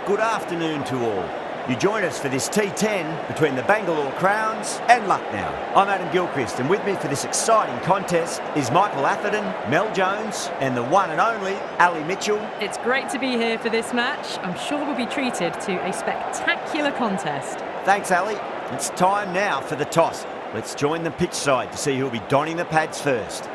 good afternoon to all. You join us for this T10 between the Bangalore Crowns and Lucknow. I'm Adam Gilchrist, and with me for this exciting contest is Michael Atherton, Mel Jones and the one and only Ali Mitchell. It's great to be here for this match. I'm sure we'll be treated to a spectacular contest. Thanks, Ali. It's time now for the toss. Let's join the pitch side to see who'll be donning the pads first.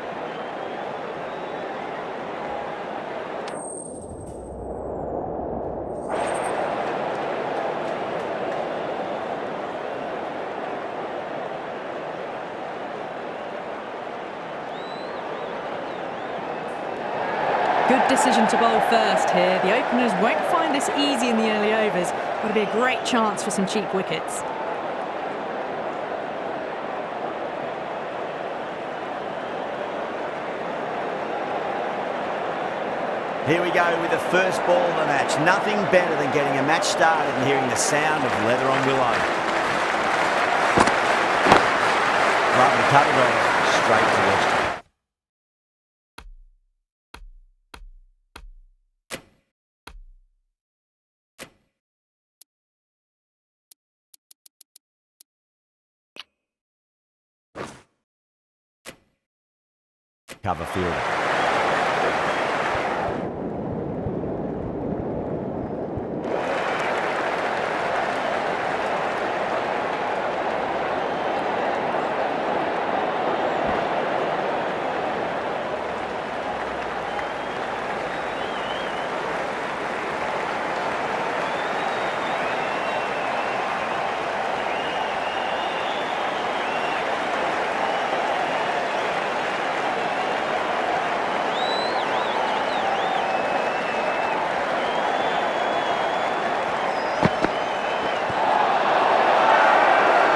Good decision to bowl first here. The openers won't find this easy in the early overs. Got to be a great chance for some cheap wickets. Here we go with the first ball of the match. Nothing better than getting a match started and hearing the sound of leather on willow. Lovely cut it off, straight to Western. Cover field.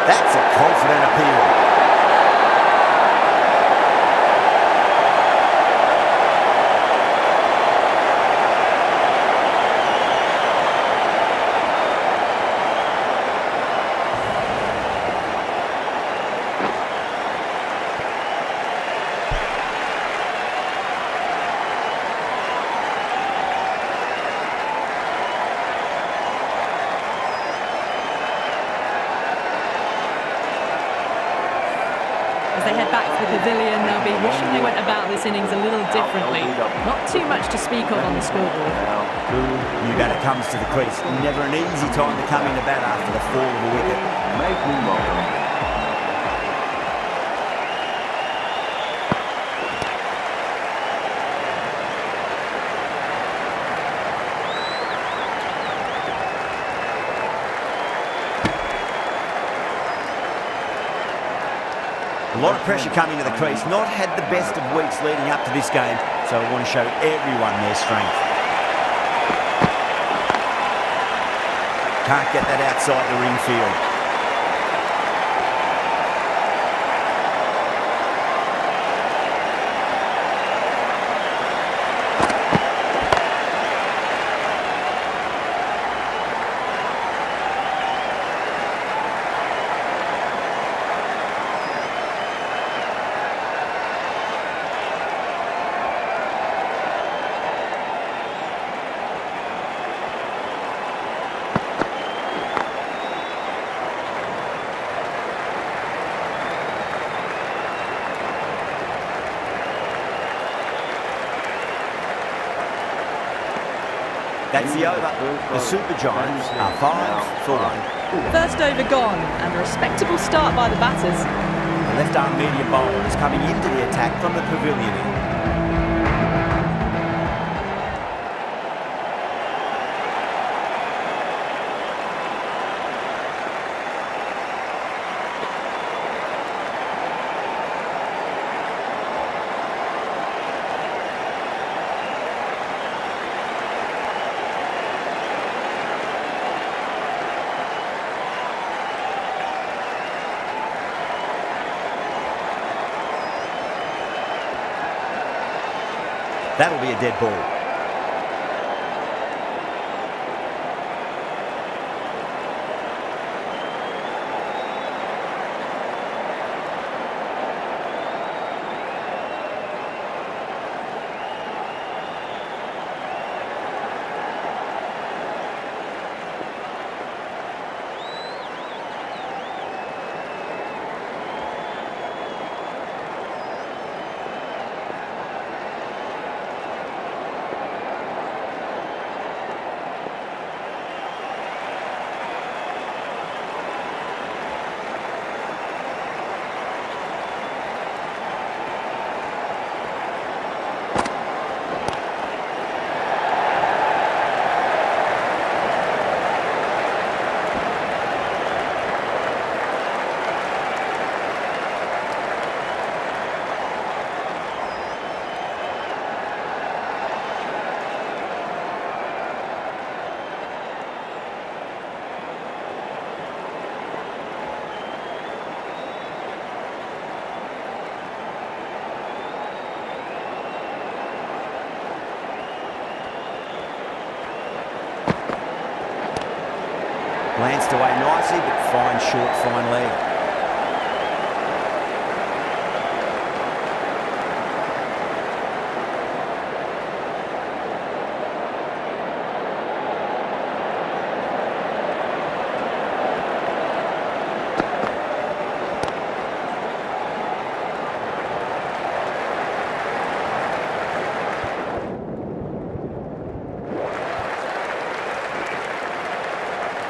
That's a confident appeal. As they head back to the pavilion, they'll be wishing they went about this innings a little differently. Not too much to speak of on the scoreboard. New batter comes to the crease. Never an easy time to come into bat after the fall of a wicket. Make me welcome. A lot of pressure coming to the crease. Not had the best of weeks leading up to this game, so I want to show everyone their strength. Can't get that outside the ring field. That's the over. The Super Giants are 5 for 1. First over gone, and a respectable start by the batters. The left-arm medium bowler is coming into the attack from the pavilion end. That'll be a dead ball. Lanced away nicely, but fine short, fine leg.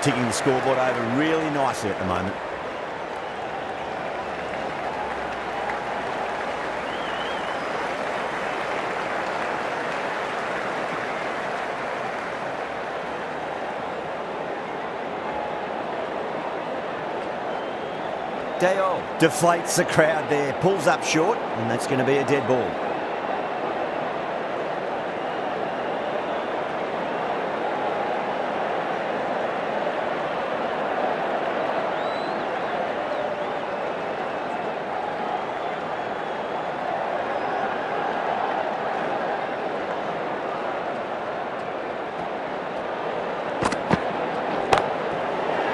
Ticking the scoreboard over really nicely at the moment. Dale deflates the crowd there, pulls up short, and that's going to be a dead ball.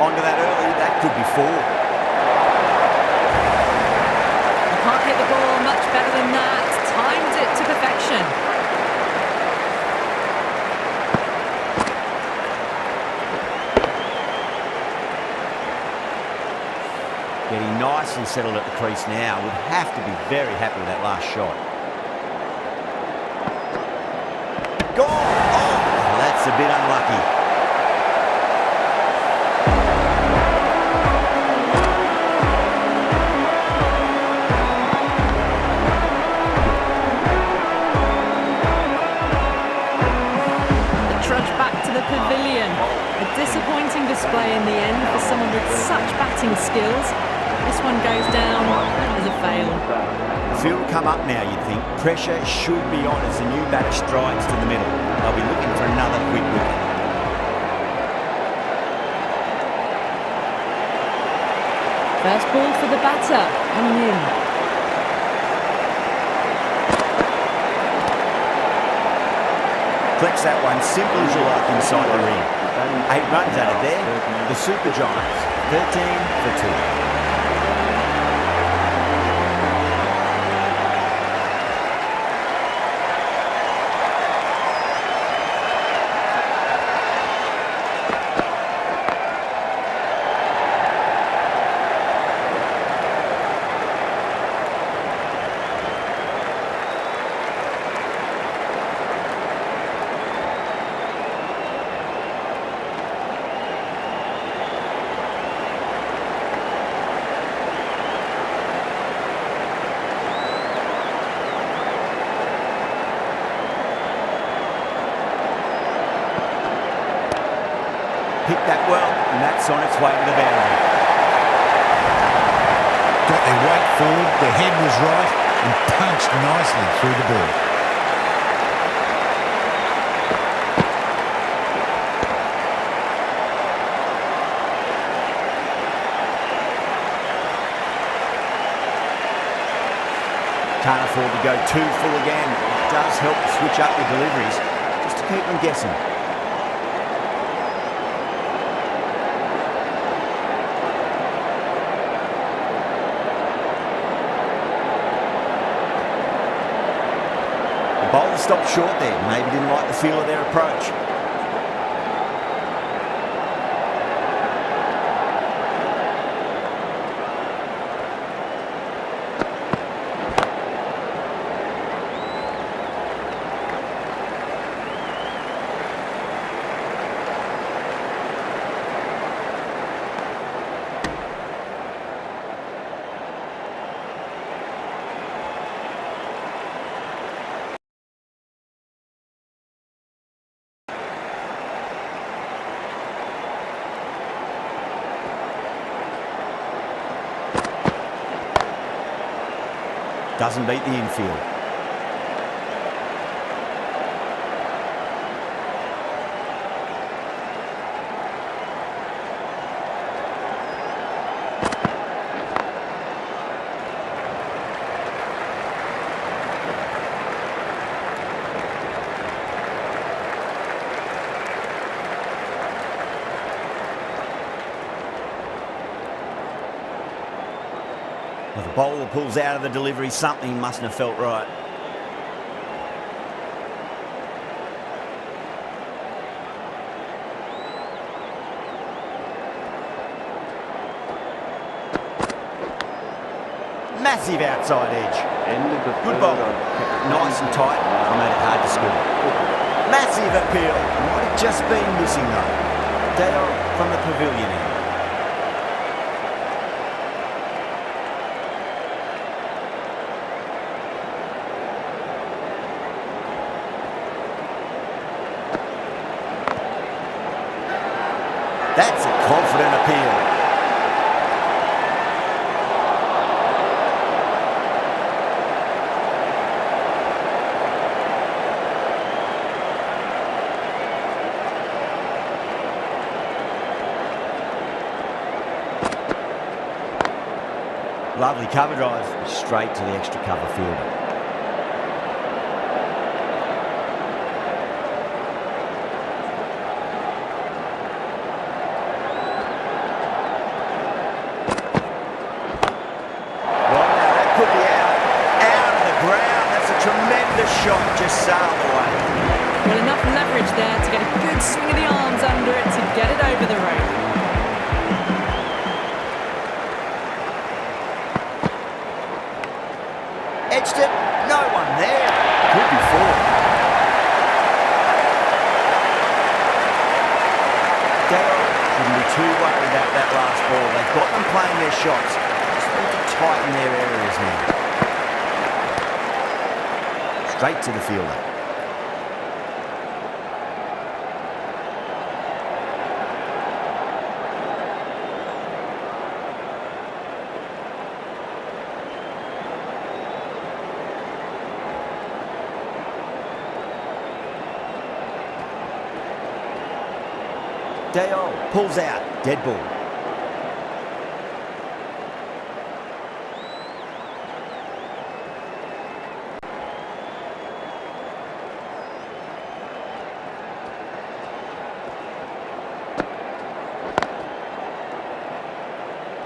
Onto that early, that could be 4. You can't hit the ball much better than that. Timed it to perfection. Getting nice and settled at the crease now. Would have to be very happy with that last shot. Gone! Oh, that's a bit unlucky. Pavilion. A disappointing display in the end for someone with such batting skills. This one goes down as a fail. Field will come up now, you'd think. Pressure should be on as the new batter strides to the middle. They'll be looking for another quick wicket. First ball for the batter, coming in. Flex that one, simple as you like inside the ring. 8 runs out of there. The Super Giants, 13 for 2. Picked that well, and that's on its way to the boundary. Got their weight forward, their head was right, and punched nicely through the ball. Can't afford to go too full again. It does help to switch up your deliveries, just to keep them guessing. Bowler stopped short there, maybe didn't like the feel of their approach. Doesn't beat the infield. Well, the bowler pulls out of the delivery. Something mustn't have felt right. Massive outside edge. Good ball. Kept it nice and tight and made it hard to score. Massive appeal. Might have just been missing though. Dale from the pavilion end. That's a confident appeal. Lovely cover drive, straight to the extra cover fielder. Well, now that could be out of the ground. That's a tremendous shot, just sailed away. Well, enough leverage there to get a good swing of the arms under it to get it over the rope. Edged it, no one there. Could be four. Dale shouldn't be too worried about that last ball. They've got them playing their shots. Just need to tighten their areas now. Straight to the fielder. Dale pulls out, dead ball.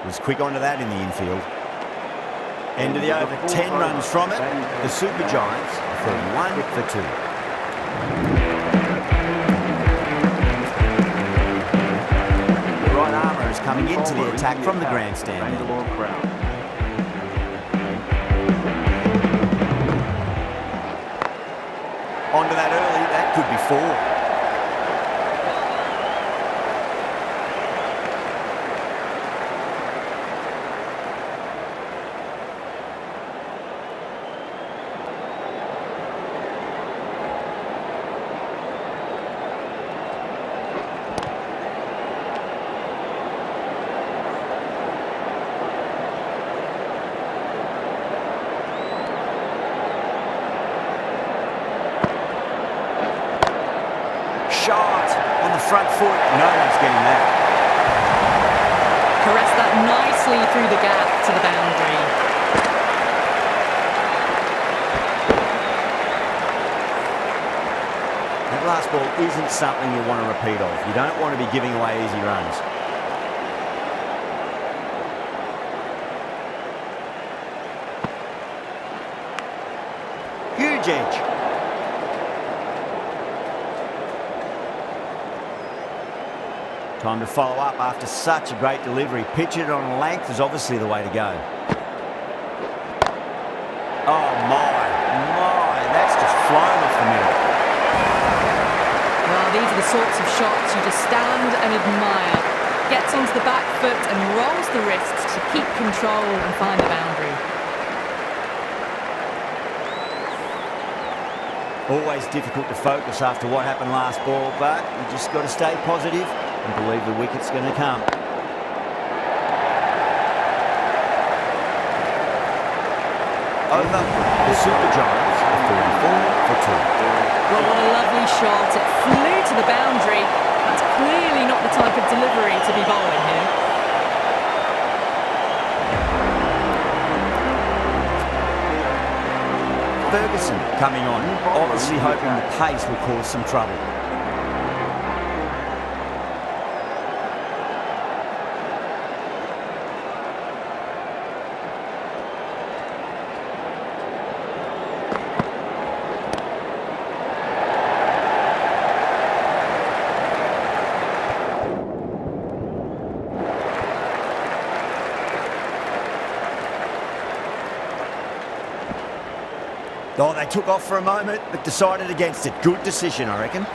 Was quick onto that in the infield. End of the over, 10 runs from it. The Super Giants are 31 for 2. Coming into the attack from the grandstand. Onto that early, that could be four. Shot on the front foot. No one's getting that. Caress that nicely through the gap to the boundary. That last ball isn't something you want to repeat of. You don't want to be giving away easy runs. Huge edge. Time to follow up after such a great delivery. Pitch it on length is obviously the way to go. Oh my, that's just flown off the middle. Well, these are the sorts of shots you just stand and admire. Gets onto the back foot and rolls the wrists to keep control and find the boundary. Always difficult to focus after what happened last ball, but you just got to stay positive and believe the wicket's going to come. Over, the Super Giants are 34 for 2. Well, what a lovely shot. It flew to the boundary. That's clearly not the type of delivery to be bowling here. Ferguson coming on, obviously hoping the pace will cause some trouble. Oh, they took off for a moment, but decided against it. Good decision, I reckon.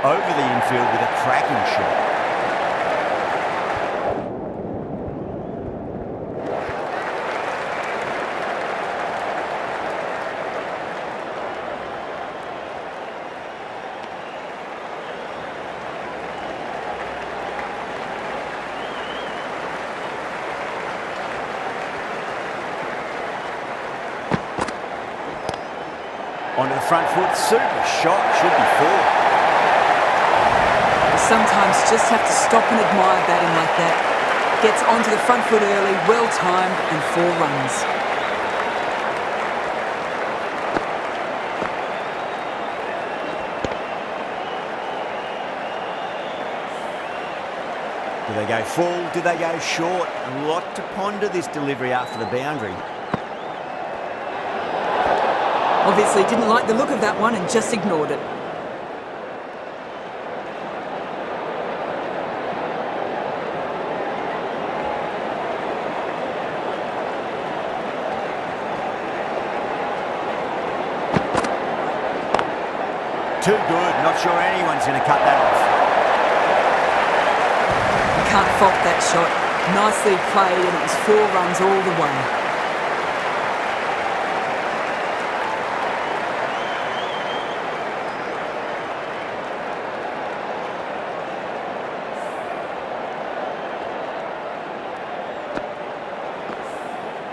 Over the infield with a cracking shot. Onto the front foot, super shot, should be four. You sometimes just have to stop and admire batting like that. Gets onto the front foot early, well timed, and 4 runs. Do they go full? Do they go short? A lot to ponder this delivery after the boundary. Obviously didn't like the look of that one and just ignored it. Too good. Not sure anyone's going to cut that off. You can't fault that shot. Nicely played, and it was 4 runs all the way.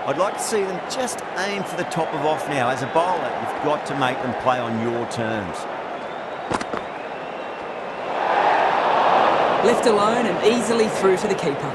I'd like to see them just aim for the top of off now. As a bowler, you've got to make them play on your terms. Left alone and easily through to the keeper.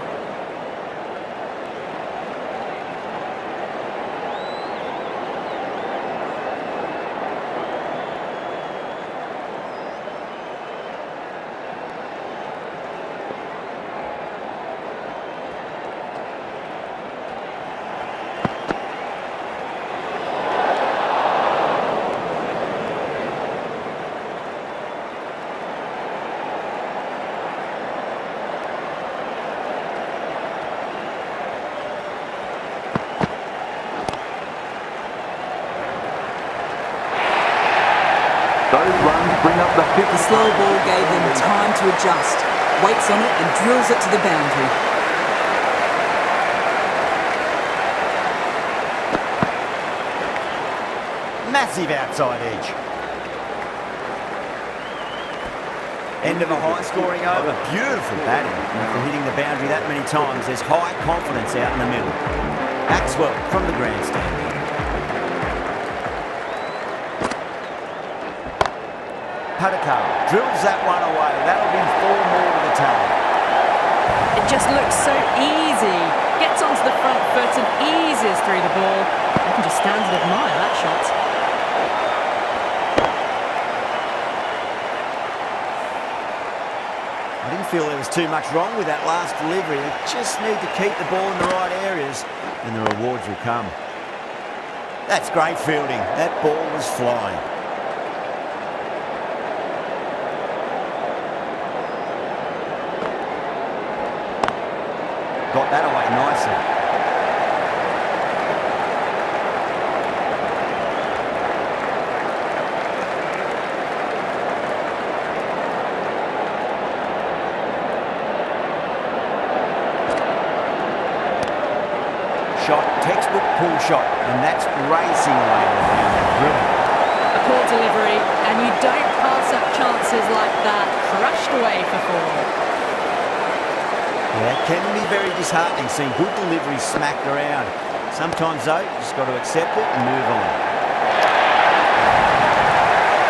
Those runs bring up the fifth. The slow ball gave them time to adjust. Waits on it and drills it to the boundary. Massive outside edge. End of a high-scoring over. Beautiful batting. After hitting the boundary that many times, there's high confidence out in the middle. Maxwell from the grandstand. Padakar drills that one away. That'll be 4 more to the tally. It just looks so easy. Gets onto the front foot and eases through the ball. You can just stand and admire that shot. I didn't feel there was too much wrong with that last delivery. They just need to keep the ball in the right areas and the rewards will come. That's great fielding. That ball was flying. Got that away nicely. Shot, textbook pull shot, and that's racing away around that river. A poor delivery, and you don't pass up chances like that. Crushed away for 4. Yeah, it can be very disheartening seeing good deliveries smacked around. Sometimes, though, you just got to accept it and move on.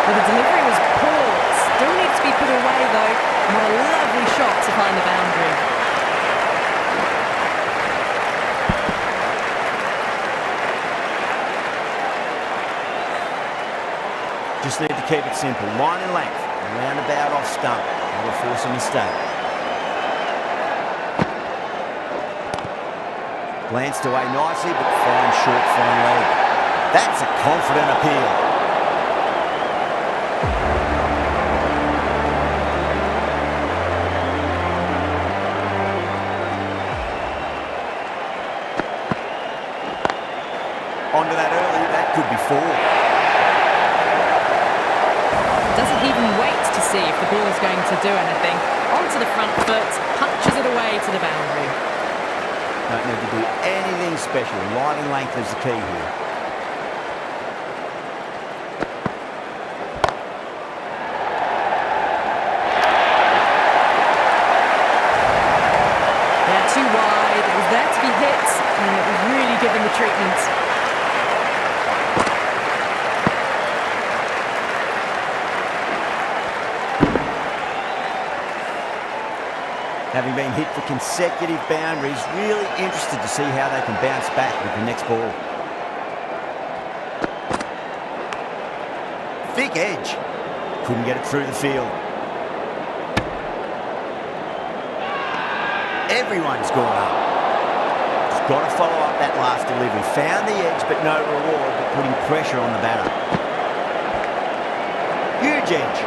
Well, the delivery was poor. Still needs to be put away, though. And what a lovely shot to find the boundary. Just need to keep it simple. Line and length, roundabout off stump. That'll force a mistake. Glanced away nicely, but fine short, fine leg. That's a confident appeal. see if the ball is going to do anything. Onto the front foot, punches it away to the boundary. Don't need to do anything special. Line and length is the key here. Yeah, too wide. It was there to be hit, and it was really given the treatment. Having been hit for consecutive boundaries, really interested to see how they can bounce back with the next ball. Thick edge. Couldn't get it through the field. Everyone's gone up. Just got to follow up that last delivery. Found the edge, but no reward, but putting pressure on the batter. Huge edge.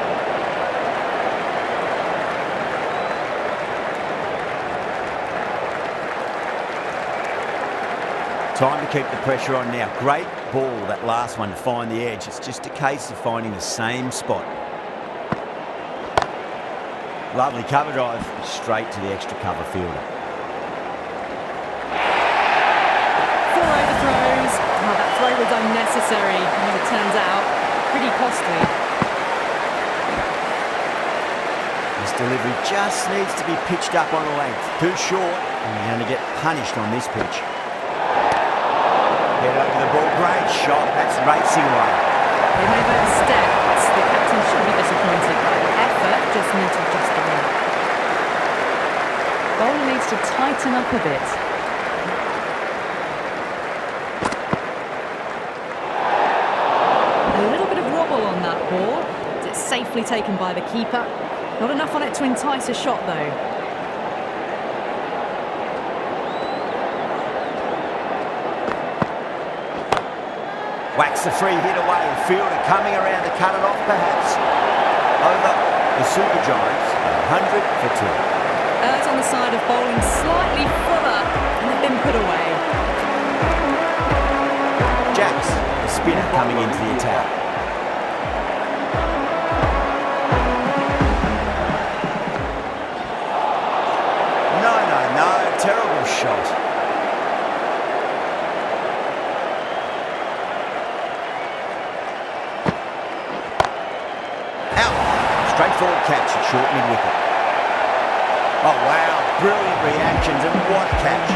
Time to keep the pressure on now. Great ball, that last one, to find the edge. It's just a case of finding the same spot. Lovely cover drive, straight to the extra cover fielder. 4 overthrows. Oh, that throw was unnecessary, as it turns out. Pretty costly. This delivery just needs to be pitched up on a length. Too short, and you're going to get punished on this pitch. Head over the ball, great shot, that's racing away. They may have overstepped. The captain should be disappointed by the effort, just need to adjust the wing. Bowler needs to tighten up a bit. A little bit of wobble on that ball. It's safely taken by the keeper. Not enough on it to entice a shot though. Whacks the free hit away. Fielder coming around to cut it off perhaps. Over the Super Giants, 100 for 2. Errs on the side of bowling slightly fuller, and they've been put away. Jacks, the spinner, coming into the attack. No, terrible shot. Straightforward catch at short mid-wicket. Oh wow, brilliant reactions and what a catch.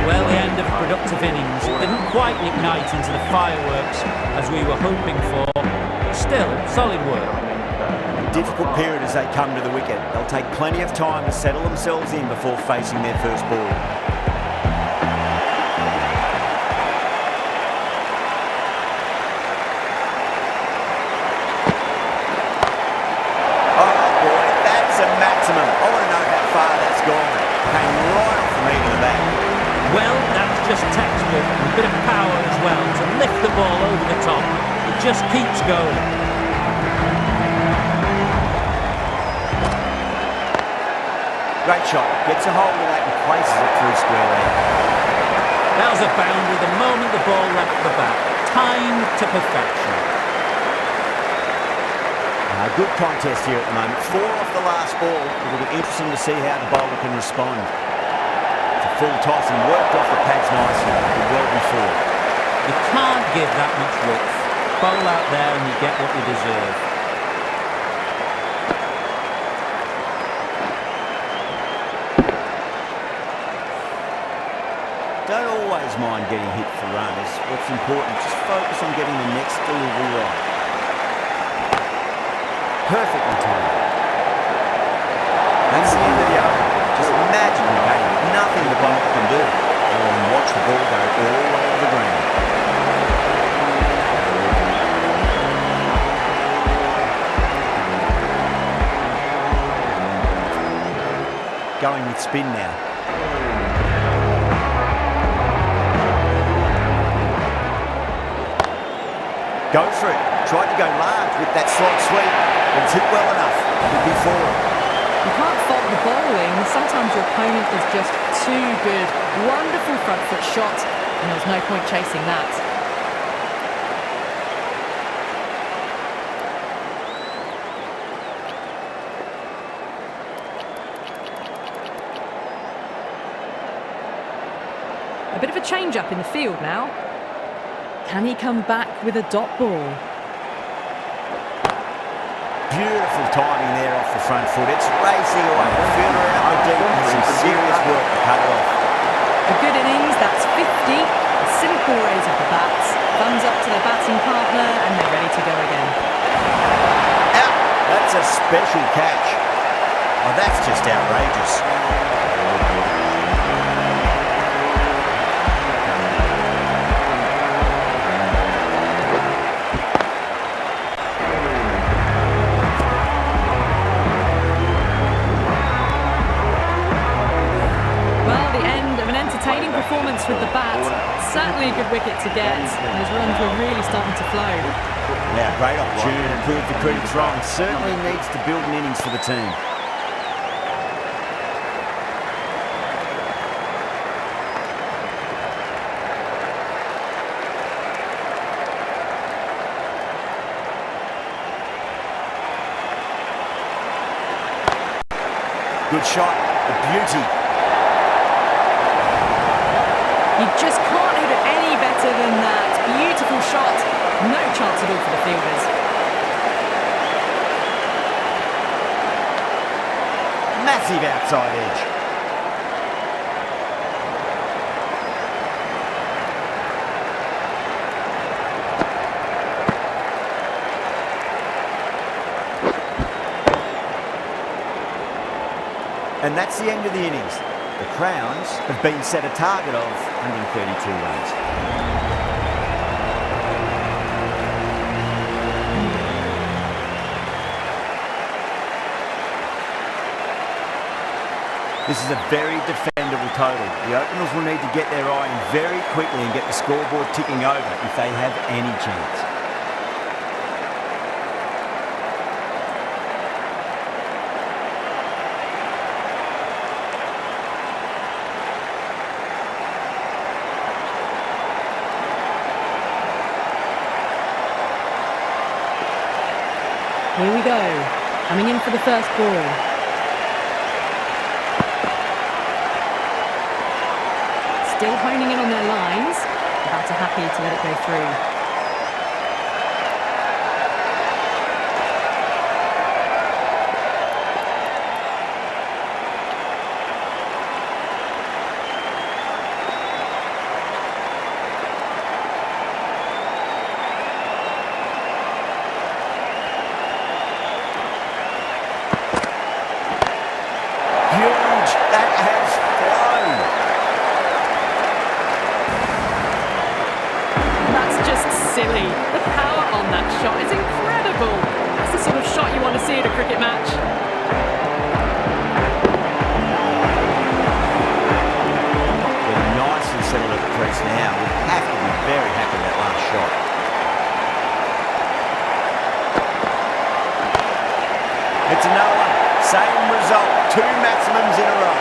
Well, the end of a productive innings didn't quite ignite into the fireworks as we were hoping for, but still solid work. Difficult period as they come to the wicket. They'll take plenty of time to settle themselves in before facing their first ball. Oh boy, that's a maximum. I want to know how far that's gone. Came right off the meat of the bat. Well, that's just textbook, and a bit of power as well to lift the ball over the top. It just keeps going. Great shot, gets a hold of that and places it through square leg. That was a boundary the moment the ball left the bat. Timed to perfection. Good contest here at the moment. 4 off the last ball. It'll be interesting to see how the bowler can respond. It's a full toss and worked off the pads nicely. Well before. You can't give that much width. Bowl out there and you get what you deserve. Don't always mind getting hit for runners. What's important, just focus on getting the next delivery right. Perfectly timed. That's the end of the over. Just magical batting. Nothing the bowler can do. And watch the ball go all the way to the ground. Going with spin now. Go for it. Tried to go large with that slot sweep, but it's hit well enough. Could be 4. You can't fault the bowling. Sometimes your opponent is just too good. Wonderful front foot shot, and there was no point chasing that. A bit of a change-up in the field now. Can he come back with a dot ball? Beautiful timing there off the front foot. It's racing away. The fielder out the deep with some serious work to cut it off. A good innings, that's 50. A simple raise of the bats. Thumbs up to the batting partner, and they're ready to go again. Out! That's a special catch. Oh, that's just outrageous. Entertaining performance with the bat. Certainly a good wicket to get. Those runs were really starting to flow. Yeah, great opportunity to prove the critics wrong. Certainly needs to build an innings for the team. Good shot, a beauty. You just can't hit it any better than that. Beautiful shot. No chance at all for the fielders. Massive outside edge. And that's the end of the innings. The Crowns have been set a target of 132 runs. This is a very defendable total. The openers will need to get their eye in very quickly and get the scoreboard ticking over if they have any chance. Here we go. Coming in for the first ball. Still honing in on their lines. The batter happy to let it go through. Silly. The power on that shot is incredible. That's the sort of shot you want to see at a cricket match. They're nicely settled at the crease now. We have to be very happy with that last shot. It's another one. Same result. 2 maximums in a row.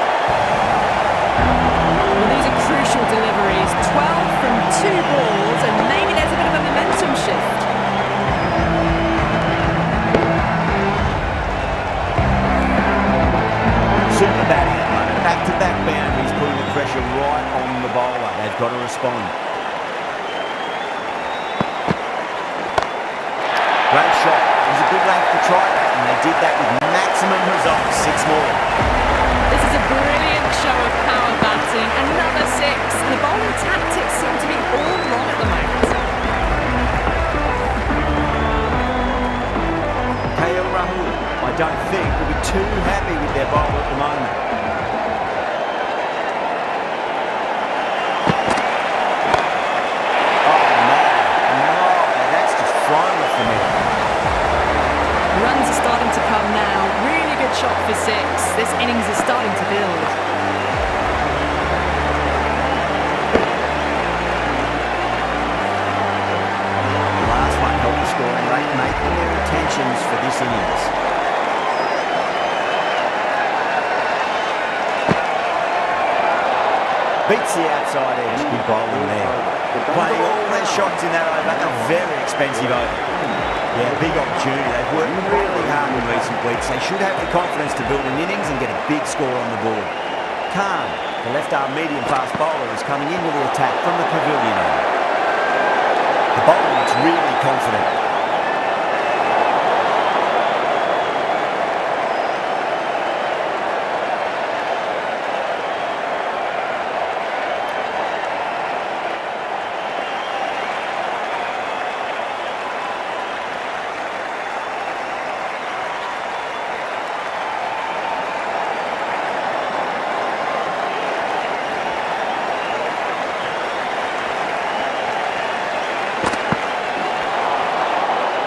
Well, these are crucial deliveries. 12 from 2 balls, and maybe there's a bit of a momentum shift. Super batting at the moment. Back-to-back boundaries, putting the pressure right on the bowler. They've got to respond. Great shot. It was a good length to try that, and they did that with maximum results. 6 more. This is a brilliant show of power batting. Another 6. The bowling tactics seem to be all wrong at the moment. I don't think will be too happy with their bowler at the moment. Oh no, that's just flying off the middle. Runs are starting to come now. Really good shot for 6. This innings is starting to build. The last one helped the scoring rate, making their intentions for this innings. Beats the outside edge. Good bowling there. Playing all their shots in that over. A very expensive over. Yeah, big opportunity. They've worked really hard in recent weeks. They should have the confidence to build an innings and get a big score on the board. Khan, the left-arm medium-fast bowler, is coming into the attack from the pavilion end. The bowler looks really confident.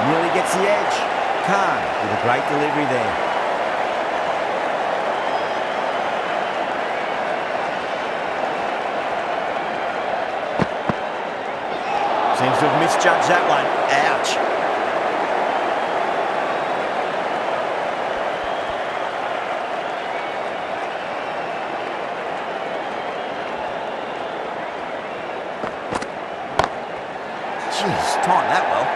Nearly gets the edge. Khan with a great delivery there. Seems to have misjudged that one. Ouch. Jeez, timed that well.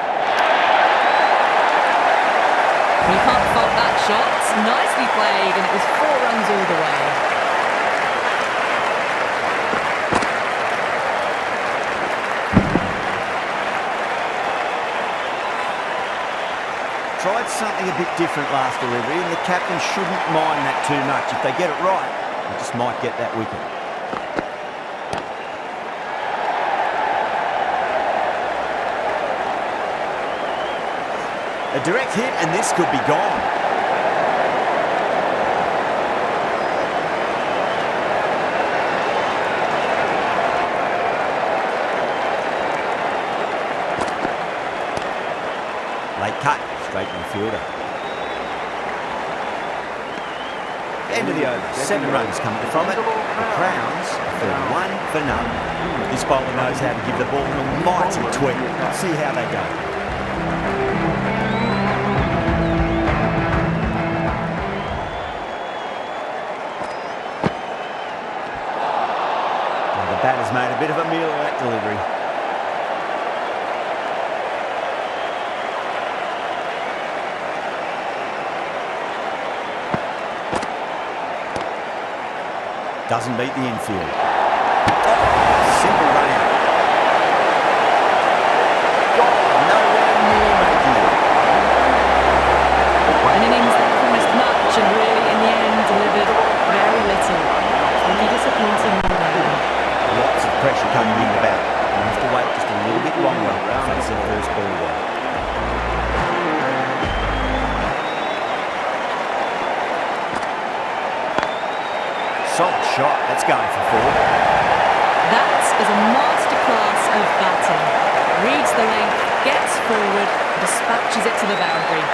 You can't fault that shot. Nicely played, and it was 4 runs all the way. Tried something a bit different last delivery, and the captain shouldn't mind that too much. If they get it right, they just might get that wicket. A direct hit, and this could be gone. Late cut, straight to the fielder. End of the over, 7 runs coming from it. The Crowns are 31 for none. This bowler knows how to give the ball an almighty tweak. Let's see how they go. The batter's made a bit of a meal of that delivery. Doesn't beat the infield. Simple run out. Nowhere near making it. An innings that promised much and really, in the end, delivered very little. Really disappointing. Lots of pressure coming in the bat. We'll have to wait just a little bit longer to face the first ball there. Solid shot. That's going for 4. That is a masterclass of batting. Reads the length, gets forward, dispatches it to the boundary.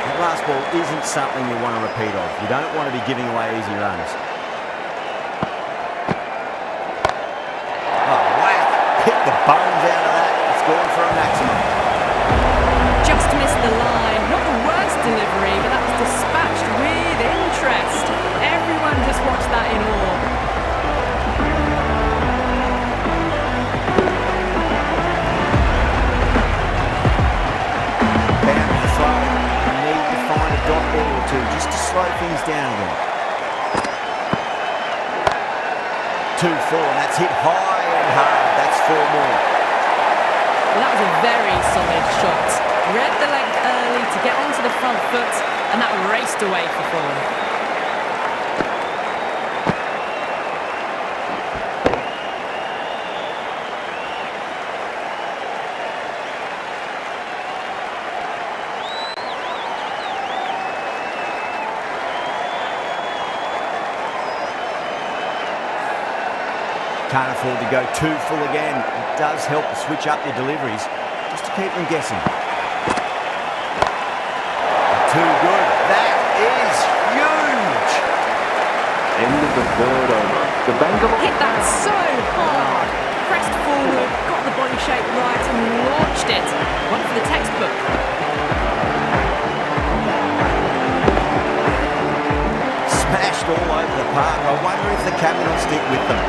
That last ball isn't something you want to repeat of. You don't want to be giving away easy runs. Oh, whack! Hit the bones out of that. It's gone for a maximum. Just missed the line. Not the worst delivery, but that was dispatched with interest. Everyone just watched that in awe. Bound to the flow. You need to find a dot ball or two just to slow things down again. 2-4, and that's hit high and hard. That's 4 more. Well, that was a very solid shot. Read the length early to get onto the front foot, and that raced away for 4. Can't afford to go too full again. It does help to switch up your deliveries, just to keep them guessing. Too good. That is huge. End of the third over. The Bangalore Hit that so hard. Pressed forward, got the body shape right and launched it. One for the textbook. Smashed all over the park. I wonder stick with them.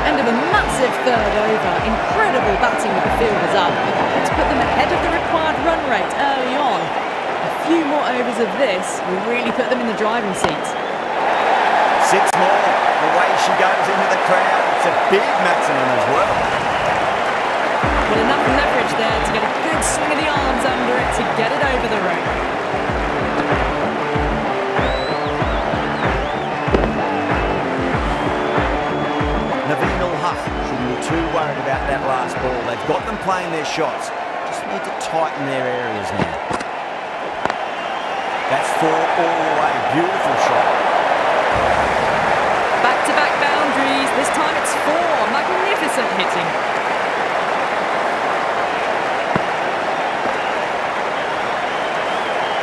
End of a massive third over. Incredible batting with the fielders up to put them ahead of the required run rate early on. A few more overs of this will really put them in the driving seat. 6 more. The way she goes into the crowd, it's a big maximum as well. Well, enough leverage there to get a good swing of the arms under it to get it over the rope. Shouldn't be too worried about that last ball. They've got them playing their shots. Just need to tighten their areas now. That's 4 all the way. Beautiful shot. Back-to-back boundaries. This time it's 4. Magnificent hitting.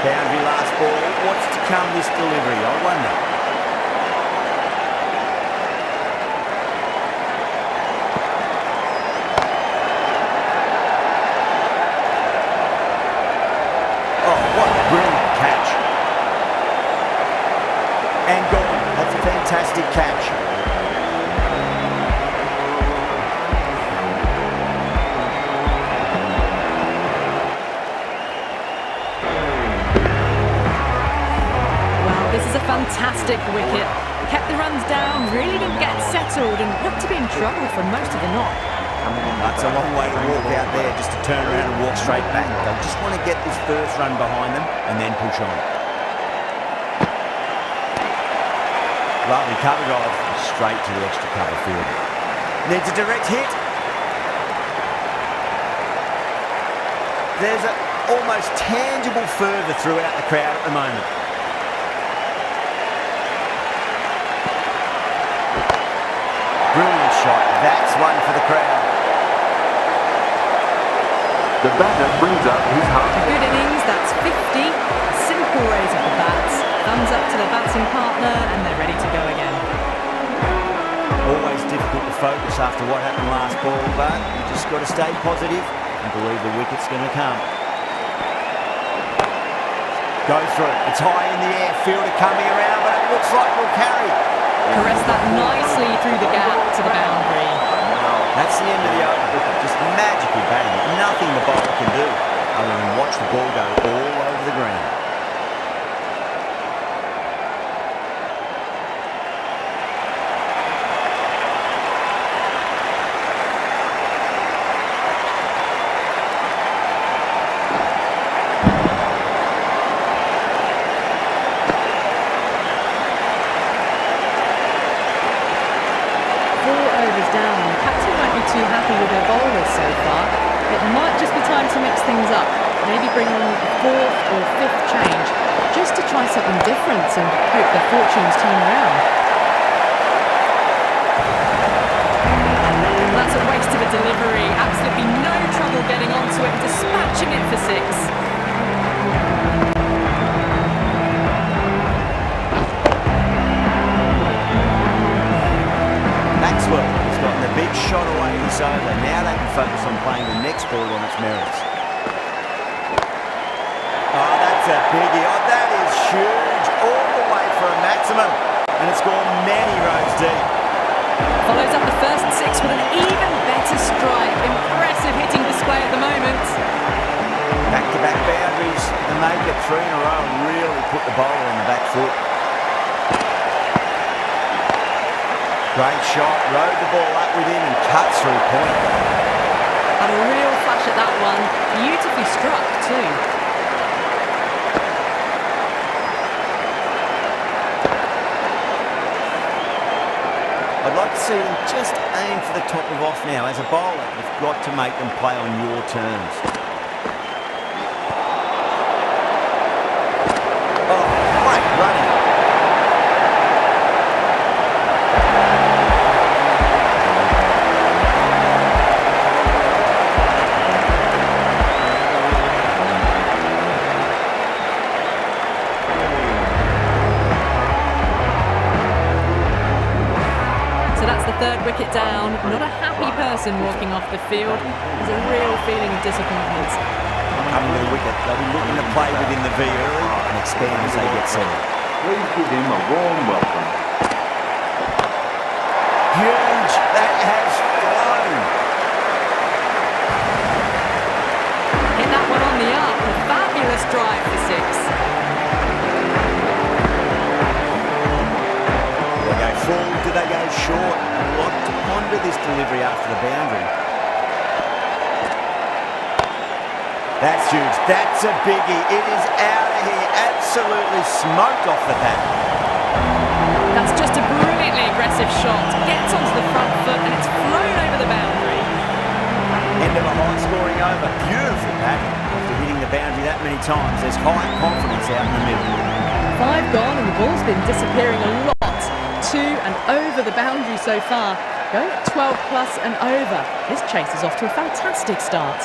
Boundary last ball. What's to come this delivery? I wonder. And gone. That's a fantastic catch. Well, this is a fantastic wicket. Kept the runs down, really didn't get settled and looked to be in trouble for most of the knock. That's a long way to walk out there just to turn around and walk straight back. They just want to get this first run behind them and then push on. Lovely cover drive straight to the extra cover field. Needs a direct hit. There's an almost tangible fervour throughout the crowd at the moment. Brilliant shot. That's one for the crowd. The batter brings up his half. Good innings, that's 50. Simple raise of the bats. Thumbs up to the batting partner and they're ready to go again. Always difficult to focus after what happened last ball, but you just got to stay positive and believe the wicket's going to come. Go through. It's high in the air. Fielder coming around, but it looks like we'll carry. Caress that nicely through the gap to the boundary. That's the end of the over. Just magical batting. Nothing the bowler can do other than watch the ball go all over the ground. Too happy with their bowlers so far. It might just be time to mix things up. Maybe bring on a 4th or 5th change just to try something different and hope their fortunes turn around. That's a waste of a delivery. Absolutely no trouble getting onto it, dispatching it for 6. Maxwell has gotten a big shot away this over. Now they can focus on playing the next ball on its merits. Oh, that's a biggie. Oh, that is huge. All the way for a maximum. And it's gone many rows deep. Follows up the first 6 with an even better strike. Impressive hitting display at the moment. Back-to-back boundaries. And make it 3 in a row and really put the bowler on the back foot. Great shot, rode the ball up with him and cut through point. Had a real flash at that one. Beautifully struck too. I'd like to see them just aim for the top of off now. As a bowler, you've got to make them play on your terms. Oh, great running. Third wicket down, not a happy person walking off the field. There's a real feeling of disappointment. Coming to the wicket, they'll be looking to play within the V early and expand as they get settled. Please give him a warm welcome. Nice drive for 6. Do they go full? Do they go short? A lot to ponder this delivery after the boundary. That's huge. That's a biggie. It is out of here. Absolutely smoked off the bat. That's just a brilliantly aggressive shot. Gets onto the front foot and it's flown over the boundary. End of a high-scoring over. Beautiful batting. After hitting the boundary that many times, there's high confidence out in the middle. 5 gone and the ball's been disappearing a lot. 2 and over the boundary so far. Going at 12 plus and over. This chase is off to a fantastic start.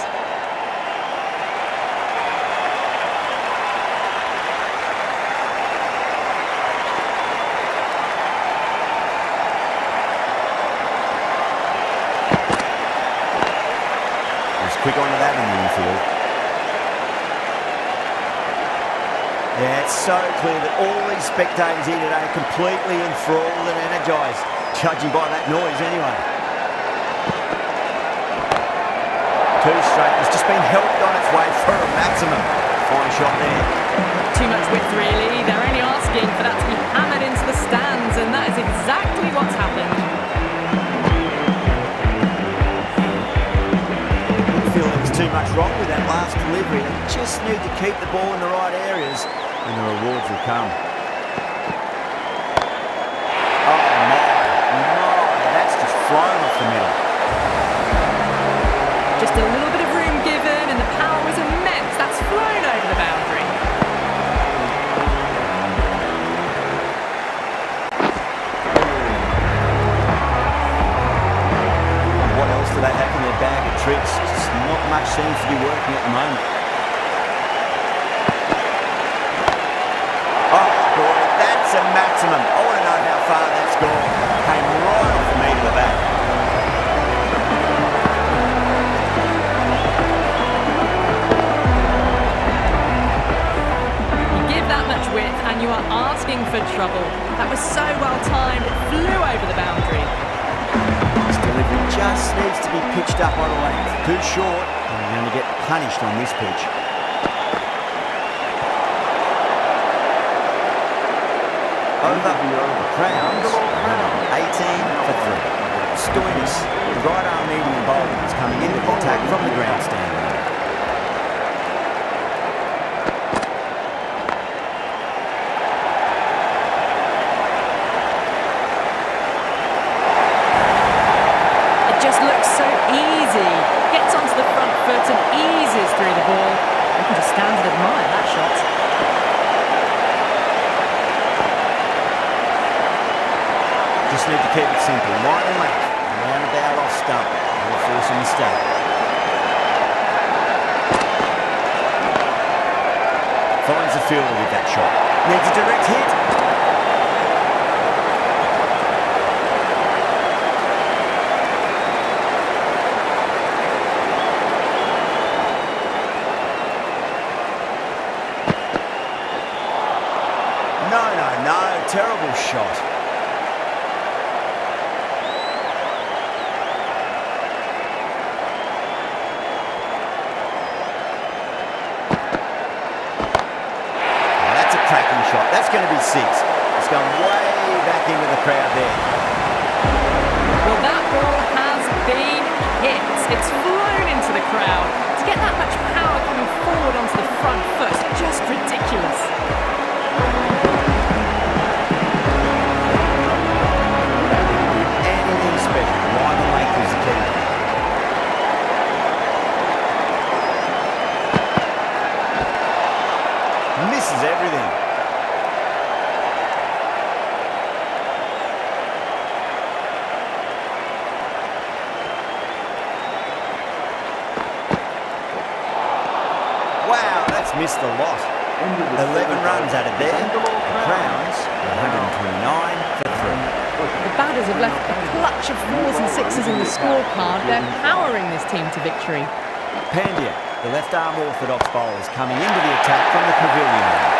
Quick onto that in the infield. Yeah, it's so clear that all these spectators here today are completely enthralled and energised, judging by that noise anyway. 2 straight, it's just been helped on its way for a maximum. Fine shot there. Too much width really. They're only asking for that to be hammered into the stands and that is exactly what's happened. Too much wrong with that last delivery. They just need to keep the ball in the right areas and the rewards will come. Oh my, that's just flown off the middle. Just a little bit of room given and the power was immense. That's flown over the boundary. What else do they have in their bag of tricks? Just not much seems to be working at the moment. Oh boy, that's a maximum. I want to know how far that's gone. Came right off the meat of the bat. You give that much width and you are asking for trouble. That was so well timed, it flew over the boundary. Delivery just needs to be pitched up on a length. Too short, and you're going to get punished on this pitch. Over. Crowns, 18 for 3. Stoinis, the right arm medium bowler, is coming into the attack from the grandstand. Just looks so easy. Gets onto the front foot and eases through the ball. You can just stand and admire that shot. Just need to keep it simple. Line and length. Round about off stump. Never force a mistake. Finds the fielder with that shot. Needs a direct hit. No, terrible shot. That's a cracking shot. That's going to be 6. It's gone way back into the crowd there. Well, that ball has been hit. It's flown into the crowd. To get that much power coming forward onto the front foot, just ridiculous. Anything special. Line and length is the key. Misses everything. Wow, that's missed a lot. 11 runs added there. Crowns, 129 for 3. The batters have left a clutch of 4s and 6s in the scorecard. They're powering this team to victory. Pandya, the left-arm orthodox bowler, is coming into the attack from the pavilion.